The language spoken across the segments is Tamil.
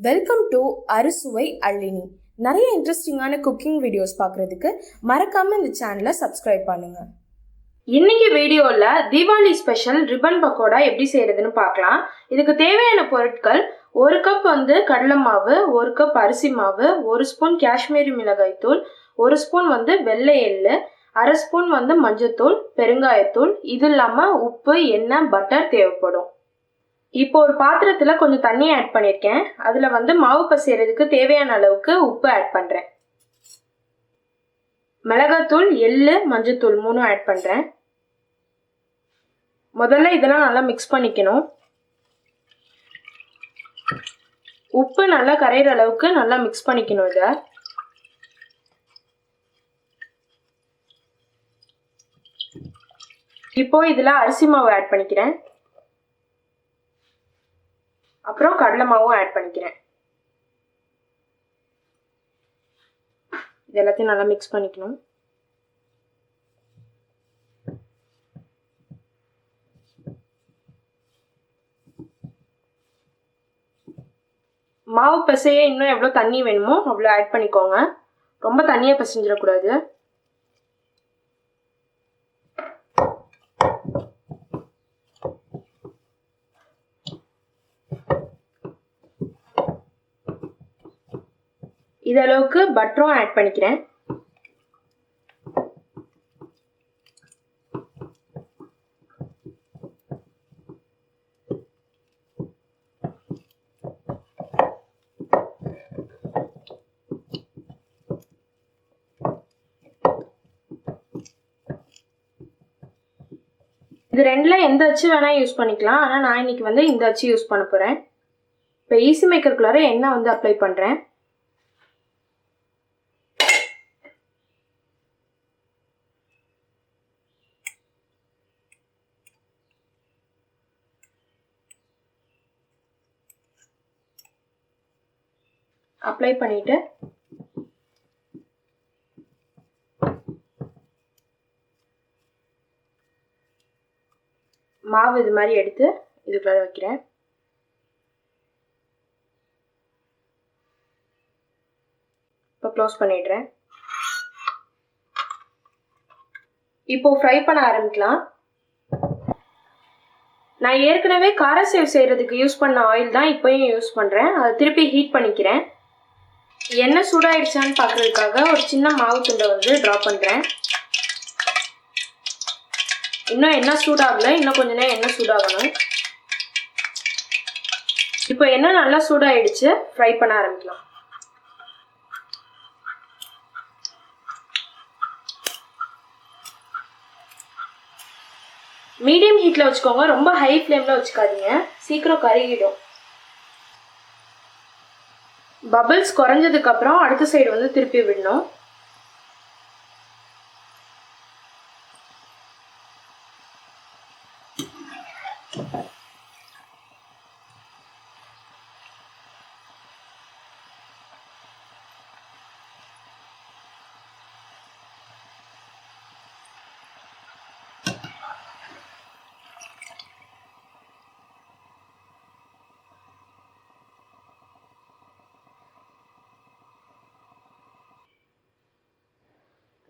வெல்கம் டு அறுசுவை அள்ளினி. நிறைய இன்ட்ரெஸ்டிங்கான குக்கிங் வீடியோஸ் பார்க்குறதுக்கு மறக்காம இந்த சேனலை சப்ஸ்கிரைப் பண்ணுங்க. இன்னைக்கு வீடியோவில் தீபாவளி ஸ்பெஷல் ரிப்பன் பக்கோடா எப்படி செய்யறதுன்னு பார்க்கலாம். இதுக்கு தேவையான பொருட்கள்: 1 கப் கடலை மாவு, 1 கப் அரிசி மாவு, 1 ஸ்பூன் காஷ்மீரி மிளகாய் தூள், 1 ஸ்பூன் வெள்ளை எள்ளு, 1/2 ஸ்பூன் மஞ்சத்தூள், பெருங்காயத்தூள், இது இல்லாமல் உப்பு, எண்ணெய், பட்டர் தேவைப்படும். இப்போ ஒரு பாத்திரத்துல கொஞ்சம் தண்ணி ஆட் பண்ணியிருக்கேன். அதுல மாவு பசைறதுக்கு தேவையான அளவுக்கு உப்பு ஆட் பண்றேன். மிளகாத்தூள், எள்ளு, மஞ்சத்தூள் 3 ஆட் பண்றேன். முதல்ல இதெல்லாம் நல்லா மிக்ஸ் பண்ணிக்கணும். உப்பு நல்லா கரையிற அளவுக்கு நல்லா மிக்ஸ் பண்ணிக்கணும். இதை இப்போ இதுல அரிசி மாவு ஆட் பண்ணிக்கிறேன். அப்புறம் கடலை மாவும் ஆட் பண்ணிக்கிறேன். இது எல்லாத்தையும் நல்லா மிக்ஸ் பண்ணிக்கணும். மாவு பிசைய இன்னும் எவ்வளோ தண்ணி வேணுமோ அவ்வளோ ஆட் பண்ணிக்கோங்க. ரொம்ப தண்ணியை பிசைஞ்சிடக்கூடாது. இது அளவுக்கு பட்டரும் ஆட் பண்ணிக்கிறேன். இது ரெண்டுல எந்த அச்சு வேணா யூஸ் பண்ணிக்கலாம். ஆனால் நான் இன்னைக்கு இந்த அச்சு யூஸ் பண்ண போறேன். இப்போ ஈஸி மேக்கருக்குள்ளார எண்ணெய் அப்ளை பண்றேன். அப்ளை பண்ணிட்டு மாவு இது மாதிரி எடுத்து இதுக்குள்ள வைக்கிறேன். இப்போ க்ளோஸ் பண்ணிடுறேன். இப்போ ஃப்ரை பண்ண ஆரம்பிக்கலாம். நான் ஏற்கனவே கார சேவ் செய்யறதுக்கு யூஸ் பண்ண ஆயில் தான் இப்போயும் யூஸ் பண்றேன். அதை திருப்பி ஹீட் பண்ணிக்கிறேன். எண்ணெய் சூடாயிடுச்சான்னு பார்க்கறதுக்காக ஒரு சின்ன மாவு துண்டை ட்ரா பண்ணுறேன். இன்னும் எண்ணெய் சூடாகல, இன்னும் கொஞ்ச நேரம் எண்ணெய் சூடாகணும். இப்போ எண்ணெய் நல்லா சூடாயிடுச்சு. ஃப்ரை பண்ண ஆரம்பிக்கலாம். மீடியம் ஹீட்டில் வச்சுக்கோங்க, ரொம்ப ஹை ஃப்ளேமில் வச்சுக்காதீங்க, சீக்கிரம் கருகிடும். பபிள்ஸ் குறைஞ்சதுக்கு அப்புறம் அடுத்த சைடு திருப்பி விடணும்.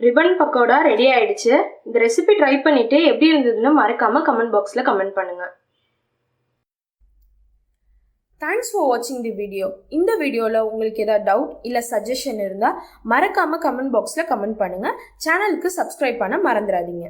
ரிப்பன் பக்கோடா ரெடி ஆயிடுச்சு. இந்த ரெசிபி ட்ரை பண்ணிட்டு எப்படி இருந்ததுன்னு மறக்காம கமெண்ட் பாக்ஸ்ல கமெண்ட் பண்ணுங்க. தேங்க்ஸ் ஃபார் வாட்சிங் தி வீடியோ. இந்த வீடியோவில் உங்களுக்கு ஏதாவது டவுட் இல்லை சஜஷன் இருந்தால் மறக்காம கமெண்ட் பாக்ஸில் கமெண்ட் பண்ணுங்க. சேனலுக்கு சப்ஸ்கிரைப் பண்ண மறந்துடாதீங்க.